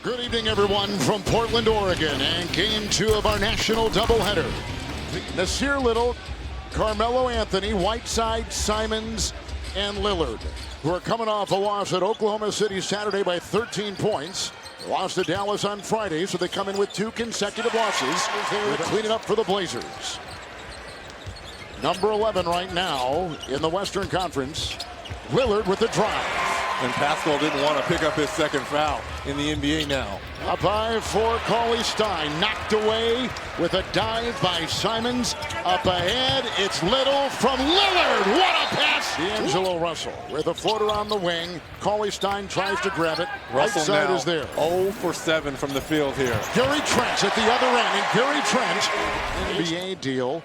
Good evening, everyone, from Portland, Oregon, and game 2 of our national doubleheader. Nasir Little, Carmelo Anthony, Whiteside, Simons, and Lillard, who are coming off a loss at Oklahoma City Saturday by 13 points. They lost to Dallas on Friday, so they come in with 2 consecutive losses. They're cleaning up for the Blazers. Number 11 right now in the Western Conference, Lillard with the drive. And Pascal didn't want to pick up his second foul in the NBA now. Up high for Cauley-Stein. Knocked away with a dive by Simons. Up ahead, it's Little from Lillard. What a pass! D'Angelo Russell with a floater on the wing. Cauley-Stein tries to grab it. Russell right side now is there. 0 for 7 from the field here. Gary Trent at the other end. And Gary Trent, NBA deal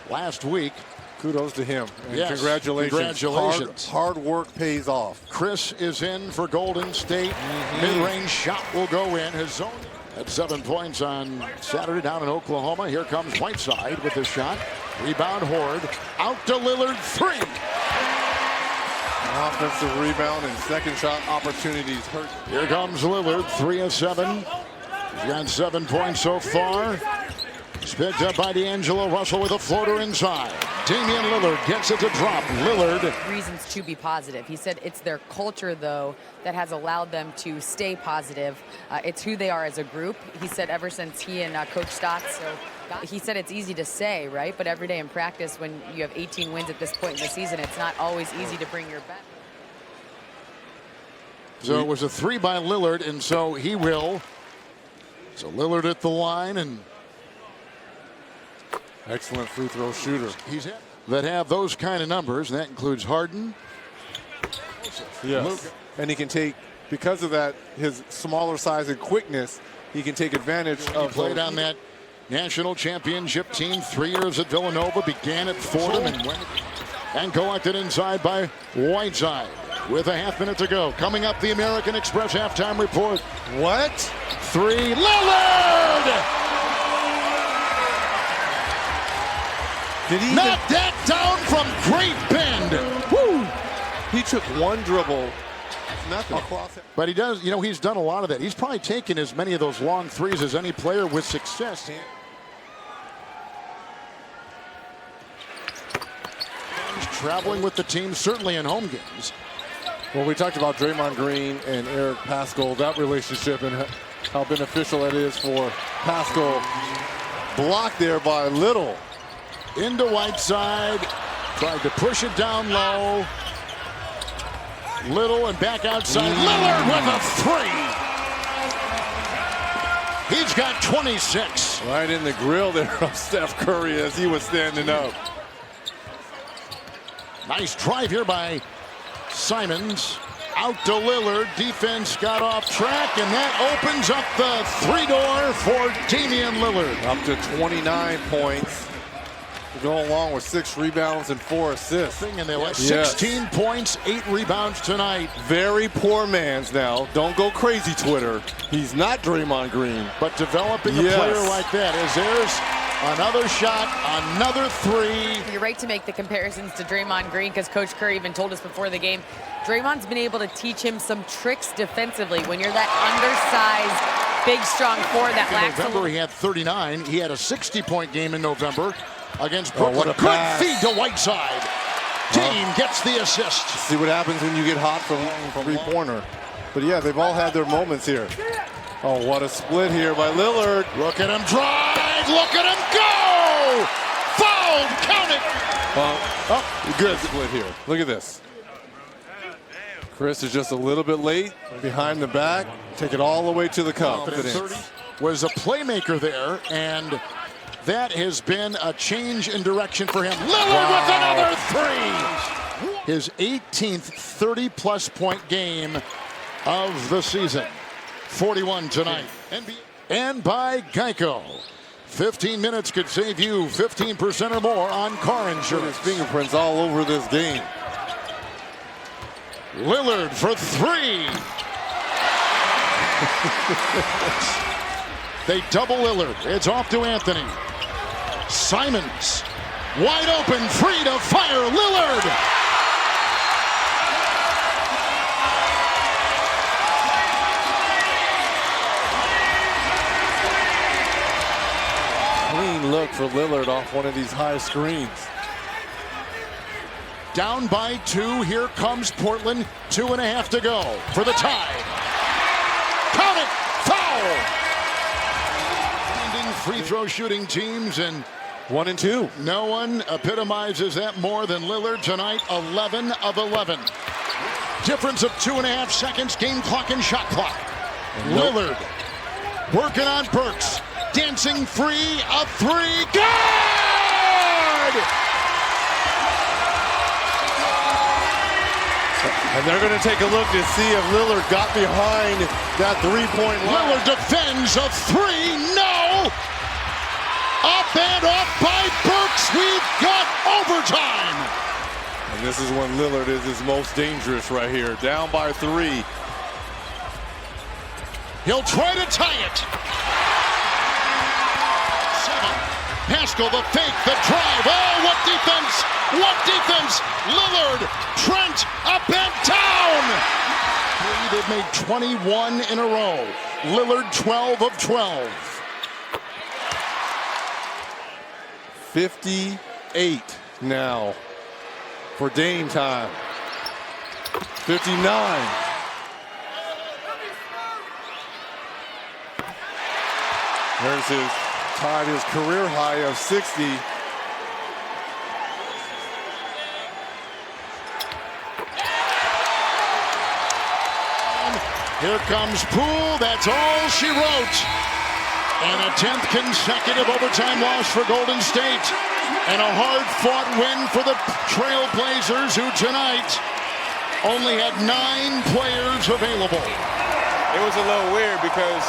last week. Kudos to him. And yes, congratulations. Hard work pays off. Chris is in for Golden State. Mid-range shot will go in. His zone at 7 points on Saturday down in Oklahoma. Here comes Whiteside with the shot. Rebound Horde. Out to Lillard. 3. Offensive rebound and second shot opportunities hurt. Here comes Lillard. 3 of 7. He's got 7 points so far. It's picked up by D'Angelo Russell with a floater inside. Damian Lillard gets it to drop. Lillard. Reasons to be positive. He said it's their culture, though, that has allowed them to stay positive. It's who they are as a group. He said ever since he and Coach Stotts. He said it's easy to say, right? But every day in practice, when you have 18 wins at this point in the season, it's not always easy to bring your best. So it was a 3 by Lillard, and so he will. So Lillard at the line, and excellent free throw shooter. He's that have those kind of numbers, and that includes Harden. Yes. Luka. And he can take, because of that, his smaller size and quickness, he can take advantage of. He played on that national championship team 3 years at Villanova, began at Fordham, and collected inside by Whiteside with a half minute to go. Coming up, the American Express halftime report. What? 3, Lillard! Did he knock that down from Great Bend? Woo! He took one dribble. Nothing across it. But he does, you know, he's done a lot of that. He's probably taken as many of those long threes as any player with success. He's traveling with the team, certainly in home games. Well, we talked about Draymond Green and Eric Pascal, that relationship, and how beneficial that is for Pascal. Blocked there by Little. Into Whiteside, tried to push it down low. Little and back outside. Lillard with a 3. He's got 26. Right in the grill there of Steph Curry as he was standing up. Nice drive here by Simons. Out to Lillard. Defense got off track, and that opens up the 3-door for Damian Lillard. Up to 29 points. Go along with 6 rebounds and 4 assists. And they let 16 points, 8 rebounds tonight. Very poor man's now. Don't go crazy, Twitter. He's not Draymond Green. But developing a player like that, as there's another shot, another 3. You're right to make the comparisons to Draymond Green, because Coach Curry even told us before the game, Draymond's been able to teach him some tricks defensively. When you're that undersized, big, strong forward that lacks. In November, he had 39. He had a 60-point game in November against Brooklyn. What a good pass. feed to Whiteside. Team gets the assist. See what happens when you get hot from three-pointer. But yeah, they've all had their moments here. Oh, what a split here by Lillard. Look at him drive. Look at him go. Fouled. Count it. Good split here. Look at this. Chris is just a little bit late behind the back. Take it all the way to the cup. 30 was a playmaker there, and that has been a change in direction for him. Lillard with another 3. His 18th 30-plus point game of the season. 41 tonight. And by Geico. 15 minutes could save you 15% or more on car insurance. His fingerprints all over this game. Lillard for 3. They double Lillard. It's off to Anthony. Simons, wide open, free to fire. Lillard. clean look for Lillard off one of these high screens. Down by 2. Here comes Portland. 2.5 to go for the tie. Count it. Foul. Ending free throw shooting teams, and 1 and 2. no one epitomizes that more than Lillard tonight. 11 of 11. Difference of 2.5 seconds. Game clock and shot clock. Lillard working on Burks. Dancing free. A 3. Good! And they're going to take a look to see if Lillard got behind that three-point line. Lillard defends a 3. No! Up and off by Burks. We've got overtime. And this is when Lillard is his most dangerous right here. Down by 3. He'll try to tie it. 7. Pascal, the fake, the drive. Oh, what defense! What defense! Lillard, Trent, up and down! They've made 21 in a row. Lillard, 12 of 12. 58 now for Dame time. 59. There's his tied his career high of 60. Here comes Poole. That's all she wrote. And a 10th consecutive overtime loss for Golden State. And a hard-fought win for the Trailblazers, who tonight only had 9 players available. It was a little weird because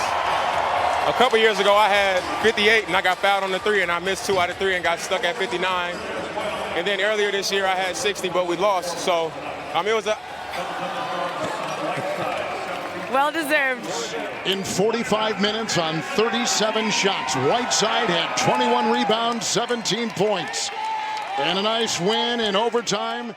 a couple years ago I had 58 and I got fouled on the 3 and I missed 2 out of 3 and got stuck at 59. And then earlier this year I had 60, but we lost. So, it was a... Well deserved. In 45 minutes on 37 shots, Whiteside had 21 rebounds, 17 points. And a nice win in overtime.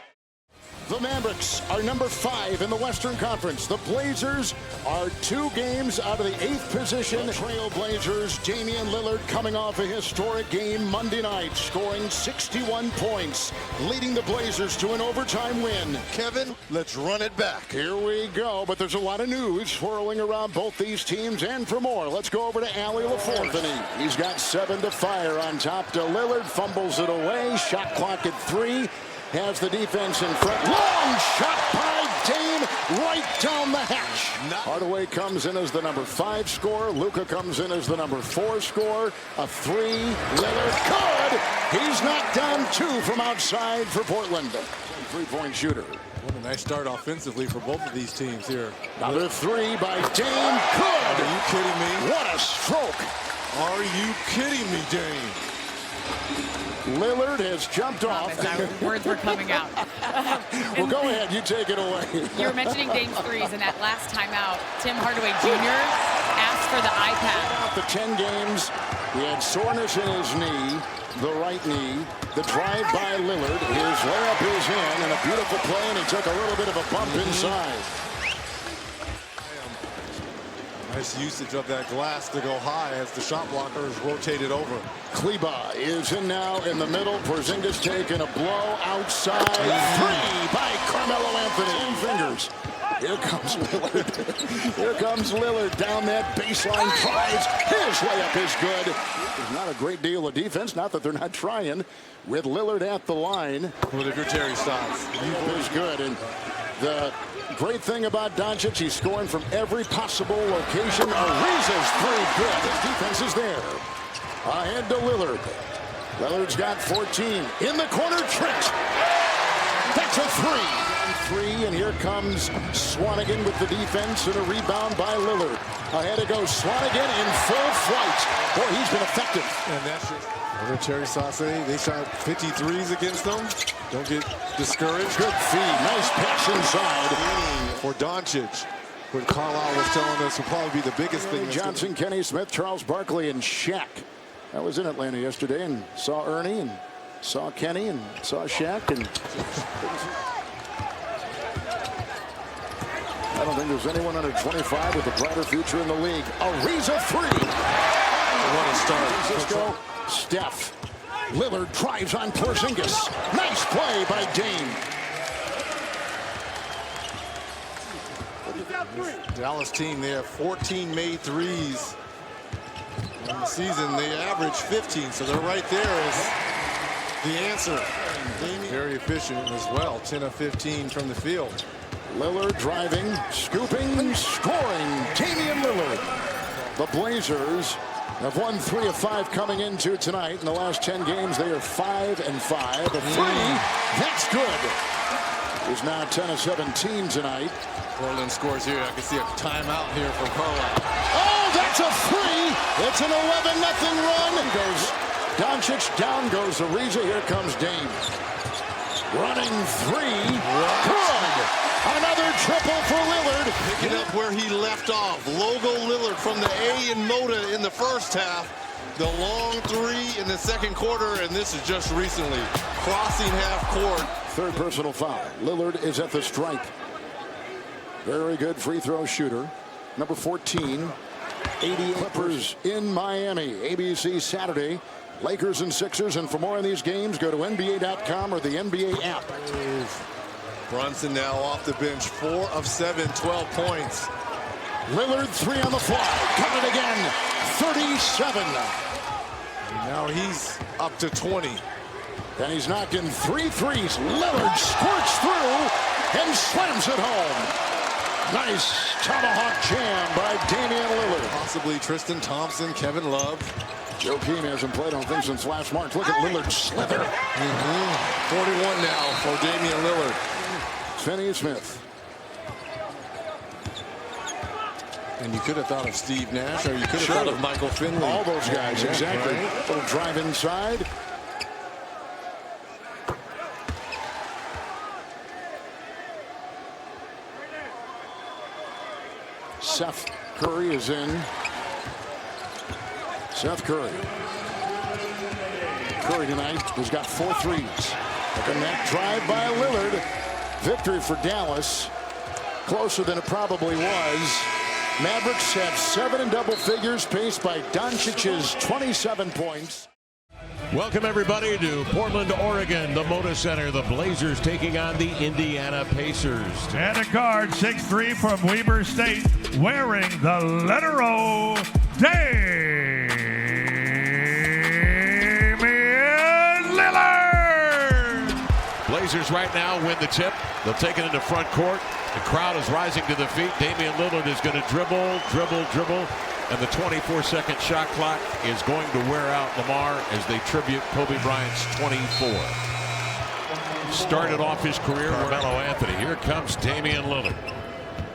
The Mavericks are number 5 in the Western Conference. The Blazers are 2 games out of the 8th position. The Trailblazers, Damian Lillard coming off a historic game Monday night, scoring 61 points, leading the Blazers to an overtime win. Kevin, let's run it back. Here we go, but there's a lot of news swirling around both these teams, and for more, let's go over to Allie LaFortany. He's got 7 to fire on top to Lillard, fumbles it away, shot clock at 3. Has the defense in front. Long shot by Dame right down the hatch. Hardaway comes in as the number 5 scorer. Luka comes in as the number 4 scorer. A 3. Lillard good. He's knocked down 2 from outside for Portland. 3-point shooter. What a nice start offensively for both of these teams here. Another 3 by Dame. Good. Are you kidding me? What a stroke. Are you kidding me, Dame? Lillard has jumped off. Words were coming out. Well, go ahead. You take it away. You were mentioning Dame's threes, and that last timeout, Tim Hardaway Jr. asked for the iPad. The 10 games, he had soreness in his knee, the right knee. The drive by Lillard, his layup is in, and a beautiful play, and he took a little bit of a bump inside. Nice usage of that glass to go high as the shot blockers rotated over. Kleba is in now in the middle. Porzingis taking a blow outside. 3 by Carmelo Anthony. Fingers. Here comes Lillard. Here comes Lillard down that baseline. Tries. His layup is good. There's not a great deal of defense. Not that they're not trying. With Lillard at the line. Well, if you're Terry Stotts, He's good. And the great thing about Doncic, he's scoring from every possible location. Ariza's 3 good. His defense is there. Ahead to Lillard. Lillard's got 14. In the corner, Trent. That's a 3. And here comes Swanigan with the defense and a rebound by Lillard. Ahead it goes Swanigan in full flight. Boy, he's been effective. and that's just what did Terry Stotts say? They shot 53s against them. Don't get discouraged. Good feed. Nice pass inside. For Doncic, what Carlisle was telling us will probably be the biggest thing. Johnson, Kenny Smith, Charles Barkley, and Shaq. I was in Atlanta yesterday and saw Ernie and saw Kenny and saw Shaq. And I don't think there's anyone under 25 with a brighter future in the league. Ariza 3. What a start. Francisco Steph. Lillard drives on Porzingis. Nice play by Dame. Dallas team, they have 14 made threes. In the season, they average 15, so they're right there as the answer. Very efficient as well, 10 of 15 from the field. Lillard driving, scooping, scoring. Damian Lillard. The Blazers have won 3 of 5 coming into tonight. In the last 10 games, they are 5 and 5. A three, that's good. Is now 10 of 17 tonight. Portland scores here. I can see a timeout here from Carlisle. Oh, that's a three. It's an 11-0 run. Goes Doncic, down goes Ariza. Here comes Dame. Running three. Good. Another triple for Lillard. Picking up where he left off. Logo Lillard from the A in Moda in the first half. The long three in the second quarter, and this is just recently. Crossing half court. Third personal foul. Lillard is at the stripe. Very good free throw shooter. Number 14. 80 Clippers in Miami. ABC Saturday. Lakers and Sixers. And for more on these games, go to NBA.com or the NBA app. Brunson now off the bench. 4 of 7, 12 points. Lillard three on the fly. Got it again. 37. Now he's up to 20. And he's knocking 3 threes. Lillard squirts through and slams it home. Nice tomahawk jam by Damian Lillard. Possibly Tristan Thompson, Kevin Love. Joe Keane hasn't played, I don't think, since last March. Look at Lillard slither. 41 now for Damian Lillard. Finney Smith. And you could have thought of Steve Nash, or you could have thought of Michael Finley. All those guys, exactly. Right. Little drive inside. Seth Curry is in. Seth Curry. Curry tonight has got 4 threes. Look at that drive by Lillard. Victory for Dallas. Closer than it probably was. Mavericks have 7 in double figures, paced by Doncic's 27 points. Welcome everybody to Portland, Oregon, the Moda Center. The Blazers taking on the Indiana Pacers. And a guard, 6'3" from Weber State, wearing the letter O, Damian Lillard. Blazers right now win the tip. They'll take it into front court. The crowd is rising to the feet. Damian Lillard is going to dribble. And the 24-second shot clock is going to wear out Lamar as they tribute Kobe Bryant's 24. Started off his career, Carmelo Anthony. Here comes Damian Lillard.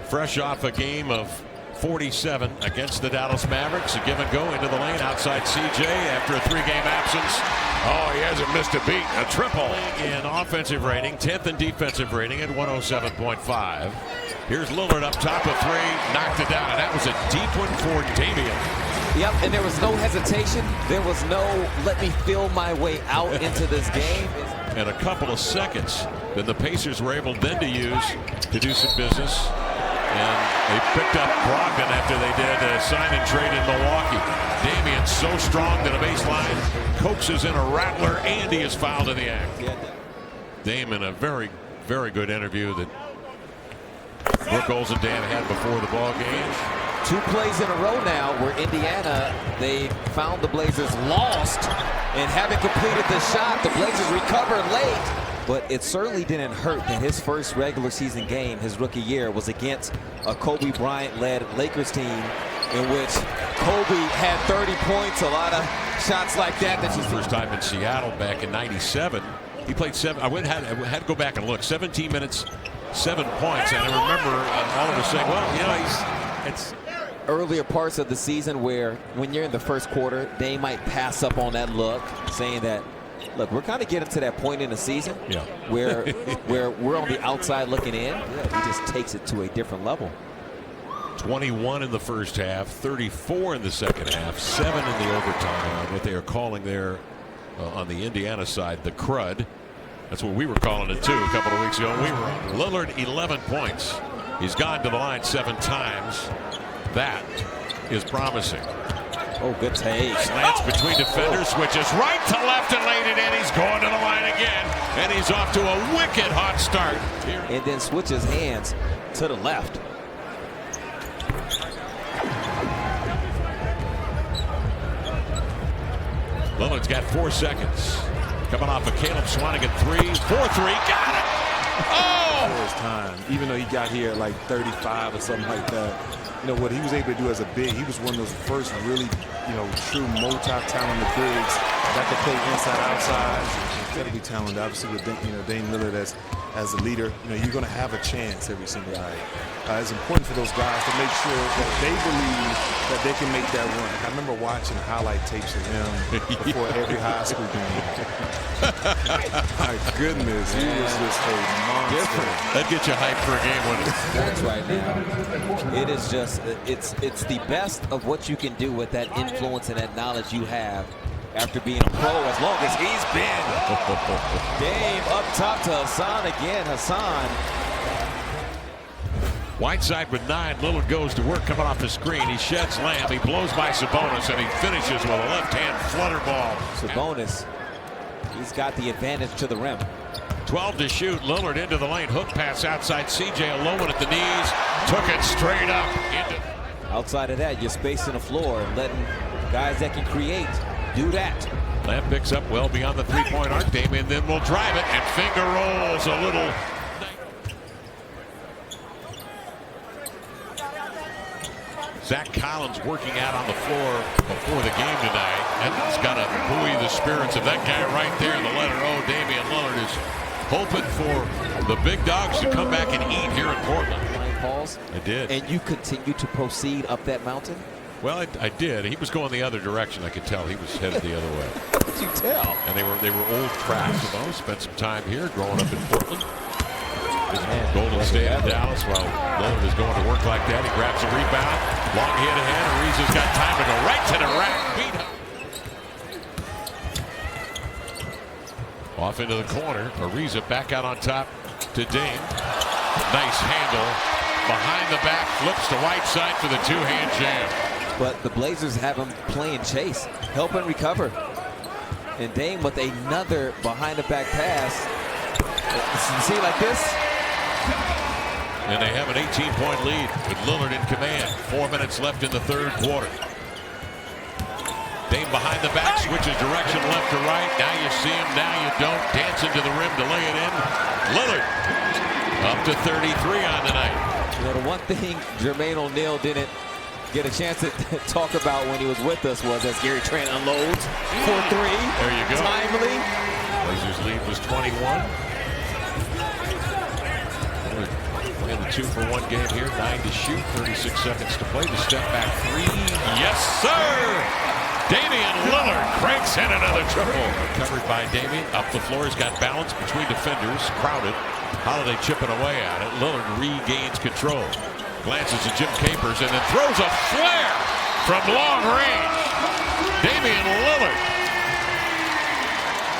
Fresh off a game of 47 against the Dallas Mavericks. A give and go into the lane outside CJ after a 3-game absence. Oh, he hasn't missed a beat. A triple. In offensive rating, 10th in defensive rating at 107.5. Here's Lillard up top of 3, knocked it down, and that was a deep one for Damian. Yep, and there was no hesitation. There was no let me feel my way out into this game. And a couple of seconds that the Pacers were able then to use to do some business. And they picked up Brogdon after they did a sign and trade in Milwaukee. Damian so strong to the baseline, coaxes in a rattler, and he is fouled in the act. Damian, a very, very good interview that Brooke Olsen-Dan had before the ball game. 2 plays in a row now where Indiana, they found the Blazers lost and haven't completed the shot. The Blazers recover late, but it certainly didn't hurt that his first regular season game, his rookie year, was against a Kobe Bryant-led Lakers team in which Kobe had 30 points, a lot of shots like that. That's his first time in Seattle back in '97. He played 7. I had to go back and look. 17 minutes, 7 points, and I remember all of us saying, "Well, you know, it's." Earlier parts of the season where when you're in the first quarter, they might pass up on that look, saying that, look, we're kind of getting to that point in the season where we're on the outside looking in. Yeah, he just takes it to a different level. 21 in the first half, 34 in the second half, 7 in the overtime. What they are calling there on the Indiana side, the crud. That's what we were calling it too a couple of weeks ago. We were on Lillard, 11 points. He's gone to the line 7 times. That is promising. Oh, good take. Slants between defenders, switches right to left and laid it in. He's going to the line again, and he's off to a wicked hot start. And then switches hands to the left. Lillard's got 4 seconds. Coming off a Caleb Swanigan 3, 4-3, got it! Oh! His time, even though he got here at like 35 or something like that. You know what he was able to do as a big, he was one of those first really, true multi-talented bigs that could play inside, outside. Incredibly talented, obviously with Damian Lillard as a leader. You're going to have a chance every single night. It's important for those guys to make sure that they believe that they can make that run. I remember watching highlight tapes of him before every high school game. My goodness, he was just a monster. That'd get you hyped for a game winner. That's right now. It is just, it's the best of what you can do with that influence and that knowledge you have after being a pro as long as he's been. Dame up top to Hassan again. Hassan. Whiteside with 9. Lillard goes to work coming off the screen. He sheds Lamb. He blows by Sabonis, and he finishes with a left-hand flutter ball. Sabonis, he's got the advantage to the rim. 12 to shoot. Lillard into the lane. Hook pass outside. CJ alone at the knees. Took it straight up. Outside of that, you're spacing the floor and letting guys that can create do that. Lamb picks up well beyond the three-point arc. Damian then will drive it and finger rolls a little. Zach Collins working out on the floor before the game tonight. And he's got to buoy the spirits of that guy right there. The letter O, Damian Lillard, is hoping for the big dogs to come back and eat here in Portland. Calls. I did. And you continue to proceed up that mountain? Well, I did. He was going the other direction. I could tell he was headed the other way. How could you tell? And they were old tracks. Spent some time here growing up in Portland. Golden State in Dallas. While Lillard is going to work like that, he grabs a rebound. Long hit ahead. Ariza's got time to go right to the rack. Beat him. Off into the corner. Ariza back out on top to Dame. Nice handle. Behind the back. Flips to Whiteside for the two-hand jam. But the Blazers have him playing chase. Help and recover. And Dame with another behind-the-back pass. You see like this? And they have an 18-point lead with Lillard in command. 4 minutes left in the third quarter. Dame behind the back, switches direction left to right. Now you see him, now you don't. Dancing to the rim to lay it in. Lillard up to 33 on the night. The one thing Jermaine O'Neal didn't get a chance to talk about when he was with us was as Gary Trent unloads for 3. There you go. Timely. Blazers lead was 21. Playing the 2-for-1 game here. 9 to shoot. 36 seconds to play. The step back 3. Yes, sir! Damian Lillard breaks in another triple. Covered by Damian. Up the floor. He's got balance between defenders. Crowded. Holiday chipping away at it. Lillard regains control. Glances at Jim Capers and then throws a flare from long range. Damian Lillard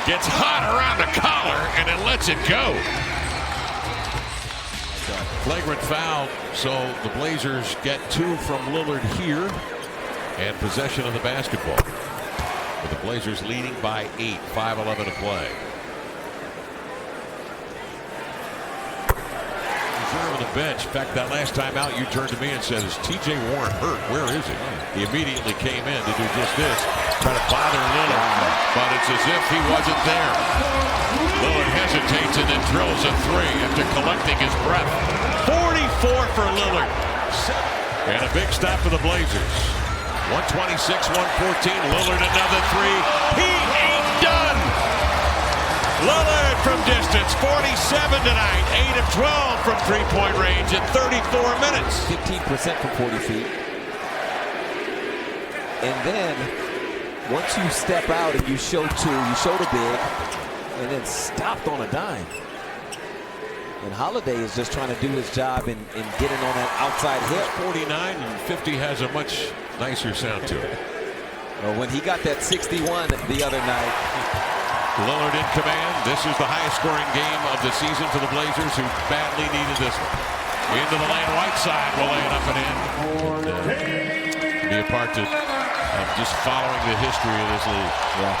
gets hot around the collar and then lets it go. Flagrant foul, so the Blazers get 2 from Lillard here and possession of the basketball. With the Blazers leading by 8, 5:11 to play. On the bench. In fact, that last time out, you turned to me and said, "Is TJ Warren hurt? Where is he?" He immediately came in to do just this, try to bother Lillard, but it's as if he wasn't there. Lillard hesitates and then drills a 3 after collecting his breath. 44 for Lillard. And a big stop for the Blazers. 126-114. Lillard another 3. He ain't done. Lillard from distance, 47 tonight, 8 of 12 from three-point range in 34 minutes. 15% from 40 feet. And then, once you step out and you show 2, you show the big, and then stopped on a dime. And Holiday is just trying to do his job in getting on that outside hit. 49 and 50 has a much nicer sound to it. Well, when he got that 61 the other night, Lillard in command. This is the highest scoring game of the season for the Blazers, who badly needed this one. Into the lane, Whiteside will lay it up and in. Be a part to of just following the history of this league. Yeah.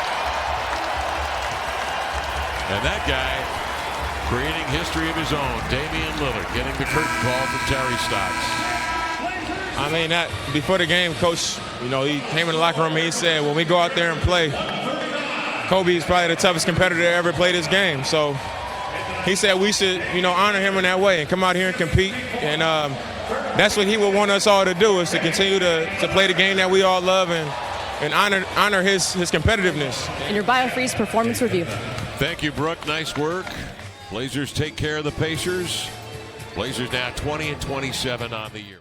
And that guy creating history of his own, Damian Lillard, getting the curtain call from Terry Stotts. I mean, that before the game, Coach, he came in the locker room and he said, when we go out there and play, Kobe is probably the toughest competitor to ever play this game. So he said we should, honor him in that way and come out here and compete. And that's what he would want us all to do, is to continue to play the game that we all love and honor his competitiveness. And your BioFreeze performance review. Thank you, Brooke. Nice work. Blazers take care of the Pacers. Blazers now 20-27 on the year.